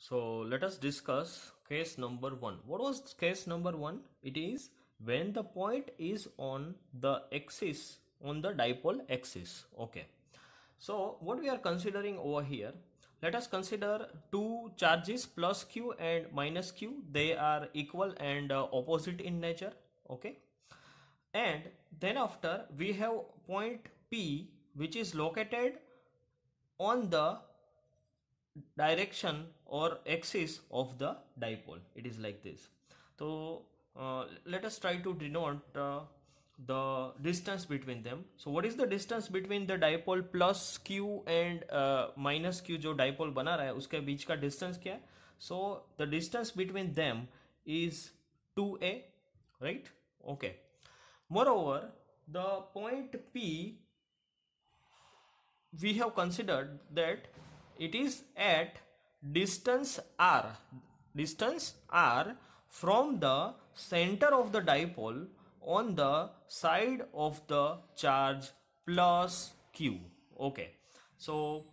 So let us discuss case number 1. What was case number 1? It is when the point is on the axis, on the dipole axis. Okay. So what we are considering over here, let us consider two charges plus q and minus q. They are equal and opposite in nature. Okay. And then after we have point P which is located on the direction or axis of the dipole. It is like this. So let us try to denote the distance between them. So what is the distance between the dipole plus q and minus q जो dipole बना रहा है उसके बीच का distance क्या है? So the distance between them is 2a, right? Okay. Moreover, the point P, we have considered that it is at distance r from the center of the dipole on the side of the charge plus q. Okay, so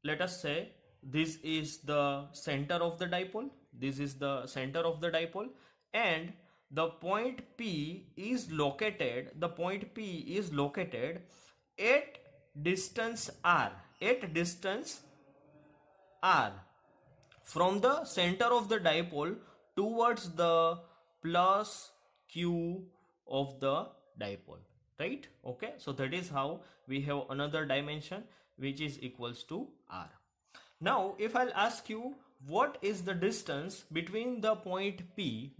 let us say this is the center of the dipole, and the point P is located at distance r from the center of the dipole towards the plus q of the dipole, right? Okay, so that is how we have another dimension which is equals to r. Now if I'll ask you what is the distance between the point P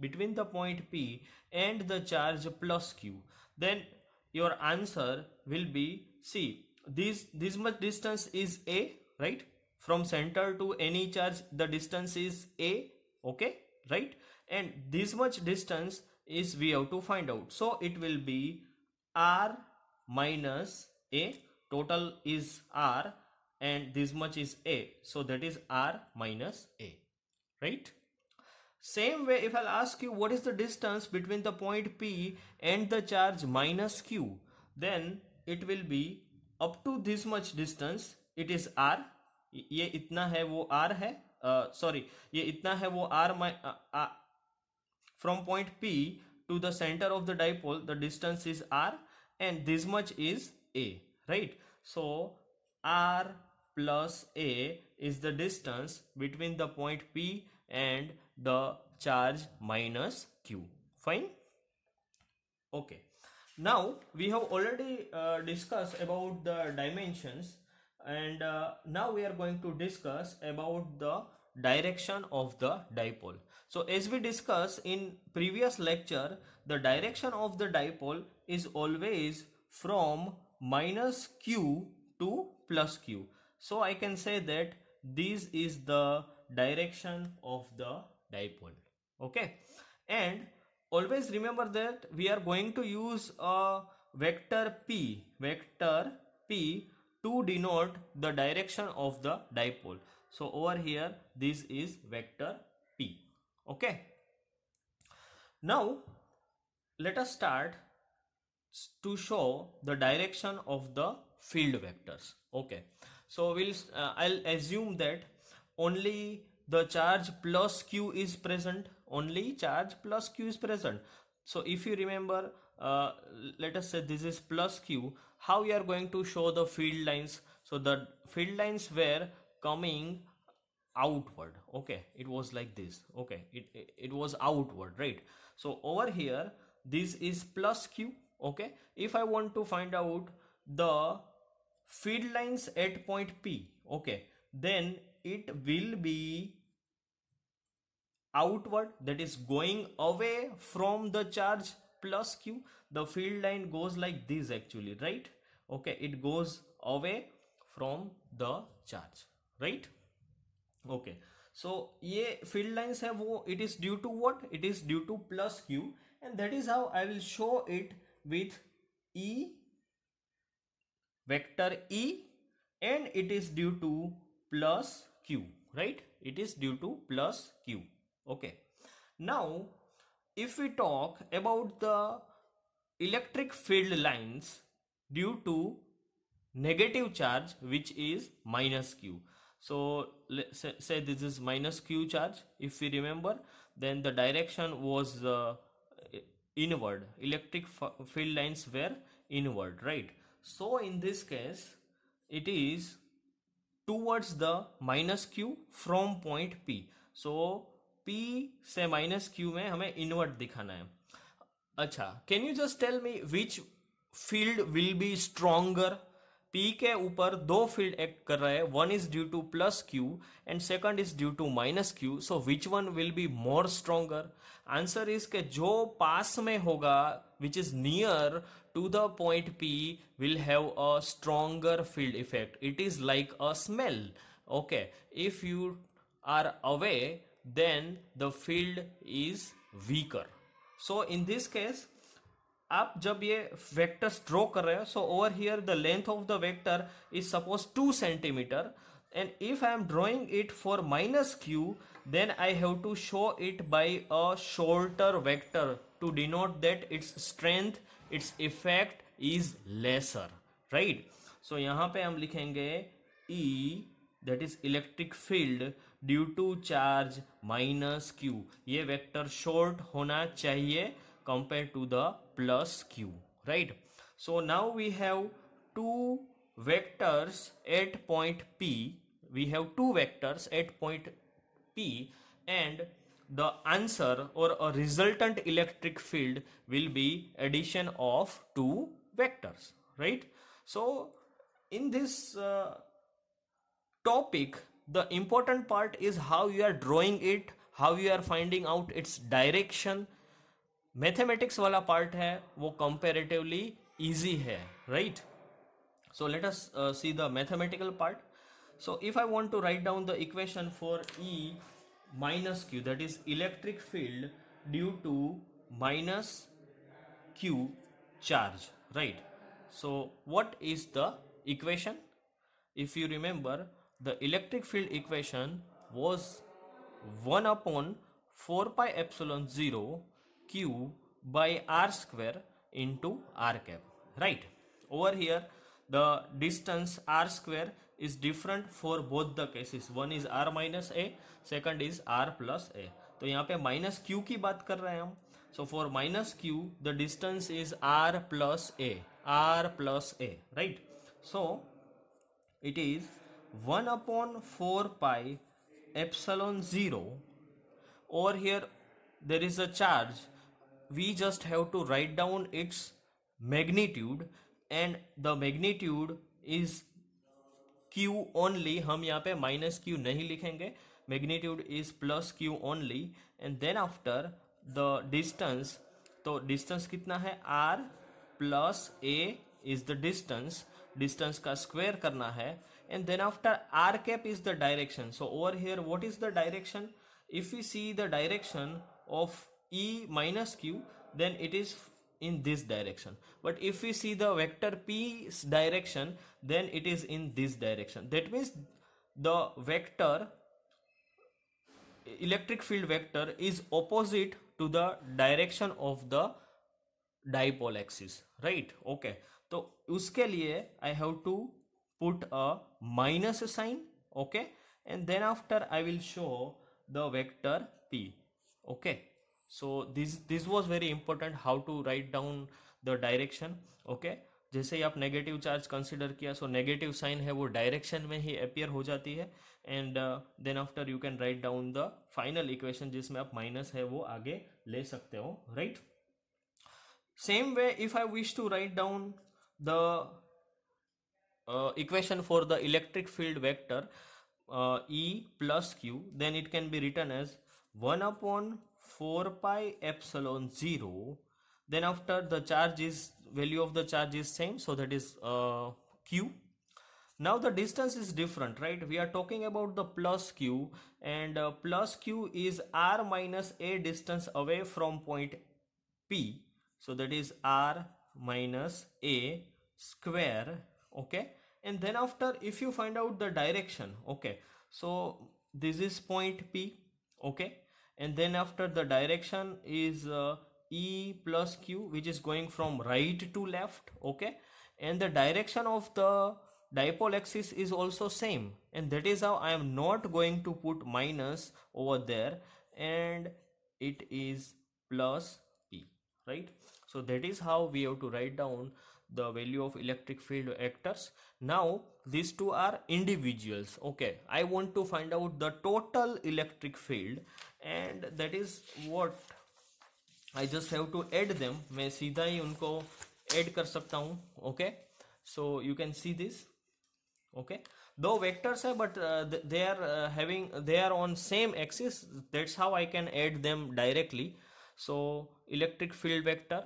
and the charge plus q, then your answer will be, see, this much distance is a, right? From center to any charge the distance is a, okay, right? And this much distance is we have to find out, so it will be r minus a. Total is r and this much is a, so that is r minus a, right? Same way, if I'll ask you what is the distance between the point P and the charge minus q, then it will be up to this much distance, it is r. ये इतना है वो r है, sorry, ये इतना है वो r. From point P to the center of the dipole the distance is r and this much is a, right? So r plus a is the distance between the point P and the charge minus q. Fine. Okay, now we have already discussed about the dimensions, and now we are going to discuss about the direction of the dipole. So as we discussed in previous lecture, the direction of the dipole is always from minus q to plus q. So I can say that this is the direction of the dipole. Okay, and always remember that we are going to use a vector p to denote the direction of the dipole. So over here this is vector p. Okay, now let us start to show the direction of the field vectors. Okay, so I'll assume that only the charge plus q is present, So if you remember, let us say this is plus q, how we are going to show the field lines? So the field lines were coming outward. Okay, it was like this. Okay, it was outward, right? So over here this is plus q. Okay, if I want to find out the field lines at point P, okay, then it will be outward, that is going away from the charge plus q. The field line goes like this actually, right? Okay, it goes away from the charge, right? Okay, so ये field lines है वो, it is due to what? It is due to plus q, and that is how I will show it with e, vector e, and it is due to plus q, right? It is due to plus q. Okay, now if we talk about the electric field lines due to negative charge which is minus q, So let's say this is minus q charge. If we remember, then the direction was inward. Electric field lines were inward, right? So in this case, it is towards the minus q from point P. So P से minus q में हमें inward दिखाना है. अच्छा, can you just tell me which field will be stronger? P के ऊपर दो field act कर रहे हैं, one is due to plus Q and second is due to minus Q. So which one will be more stronger? Answer is के जो पास में होगा, which is near to the point P, will have a stronger field effect. It is like a smell. Okay, if you are away then the field is weaker. So in this case आप जब ये vectors draw कर रहे हो, so over here the length of the vector is suppose 2 centimetre, and if I am drawing it for minus Q, then I have to show it by a shorter vector to denote that its strength, its effect is lesser, right? So यहाँ पे हम लिखेंगे E, that is electric field due to charge minus Q. ये vector short होना चाहिए compared to the plus Q, right? So now we have two vectors at point P. We have two vectors at point P, and the answer or a resultant electric field will be addition of two vectors, right? So in this topic, the important part is how you are drawing it, how you are finding out its direction. Mathematics वाला part है वो comparatively easy है, right? So let us see the mathematical part. So if I want to write down the equation for E minus Q, that is electric field due to minus Q charge, right? So what is the equation? If you remember, the electric field equation was 1 upon 4 pi epsilon 0 Q by R square into R cap, right? Over here, the distance R square is different for both the cases. One is R minus A, second is R plus A. तो यहाँ पे minus Q की बात कर रहे हैं हम. So for minus Q, the distance is R plus A, R plus A, right? So it is 1 upon 4 pi epsilon 0. Over here there is a charge. We just have to write down its magnitude, and the magnitude is Q only. हम यहाँ पे minus Q नहीं लिखेंगे, magnitude is plus Q only. And then after the distance, तो distance कितना है? R plus A is the distance. Distance का square करना है. And then after R cap is the direction. So over here what is the direction? If you see the direction of E minus Q, then it is in this direction. But if we see the vector P's direction, then it is in this direction. That means the vector, electric field vector, is opposite to the direction of the dipole axis, right? Okay, तो उसके लिए I have to put a minus sign, okay, and then after I will show the vector P, okay. So this was very important, how to write down the direction, okay. जैसे ही आप negative charge consider किया, so negative sign है वो direction में he appear हो जाती है. And then after you can write down the final equation जिसमें आप माइनस है वो आगे ले सकते हो, right? Same way if I wish to write down the equation for the electric field vector E plus Q, then it can be written as 1 upon 4 pi epsilon 0. Then after the charge is, value of the charge is same, so that is Q. Now the distance is different, right? We are talking about the plus Q, and plus Q is R minus A distance away from point P. So that is R minus A square, okay. And then after, if you find out the direction, okay, so this is point P, okay. And then after the direction is E plus Q, which is going from right to left, okay. And the direction of the dipole axis is also same, and that is how I am not going to put minus over there, and it is plus P, right? So that is how we have to write down the value of electric field vectors. Now these two are individuals. Okay, I want to find out the total electric field, and that is what I just have to add them. मैं सीधा ही उनको add कर सकता हूँ. Okay, so you can see this. Okay, though vectors है, but they are they are on same axis. That's how I can add them directly. So electric field vector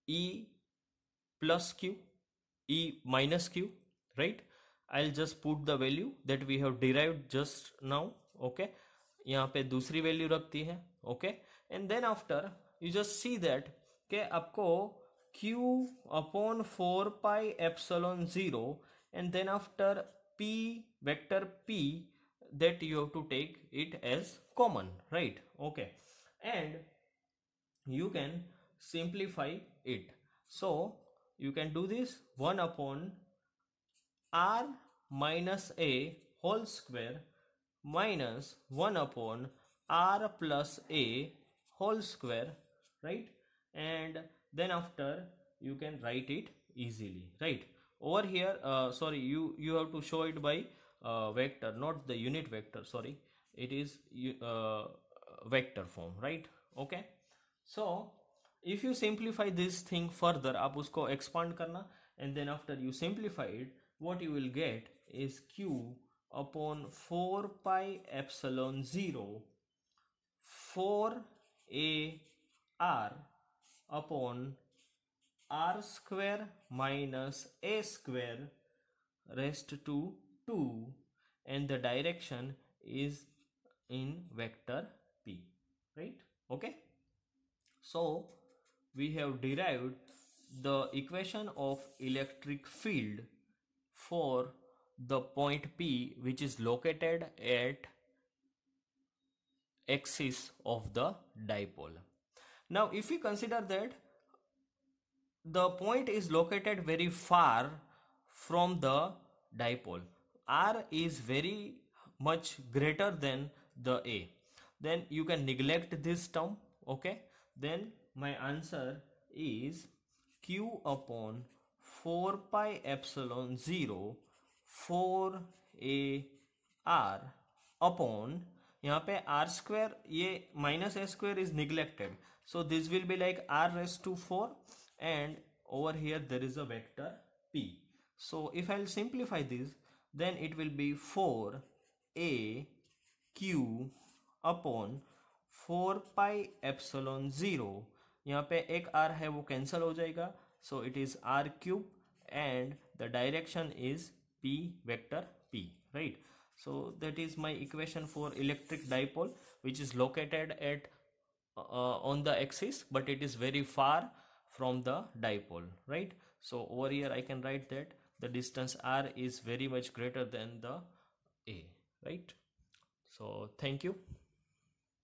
E plus Q, E minus Q, right? I'll just put the value that we have derived just now. Okay, यहाँ पे दूसरी value रखती है. Okay, and then after you just see that के आपको Q upon 4 pi epsilon 0, and then after P vector P, that you have to take it as common, right? Okay, and you can simplify it. So you can do this 1 upon r minus a whole square minus 1 upon r plus a whole square, right? And then after you can write it easily, right? Over here, sorry, you have to show it by vector, not the unit vector, sorry. It is vector form, right? Okay, so if you simplify this thing further, आप उसको expand करना, and then after you simplify it, what you will get is Q upon 4 pi epsilon 0 4 a r upon r square minus a square raised to 2, and the direction is in vector P, right? Okay, so we have derived the equation of electric field for the point P, which is located at axis of the dipole. Now if we consider that the point is located very far from the dipole, r is very much greater than the a, then you can neglect this term. Okay, then my answer is Q upon 4 pi epsilon 0 4 a r upon, यहाँ पे r square, ये minus a square is neglected, so this will be like r raised to 4, and over here there is a vector P. So if I'll simplify this, then it will be 4 a q upon 4 pi epsilon 0, यहाँ पे एक r है वो cancel हो जाएगा, so it is r cube, and the direction is P vector P, right? So that is my equation for electric dipole, which is located at on the axis, but it is very far from the dipole, right? So over here I can write that the distance r is very much greater than the a, right? So thank you.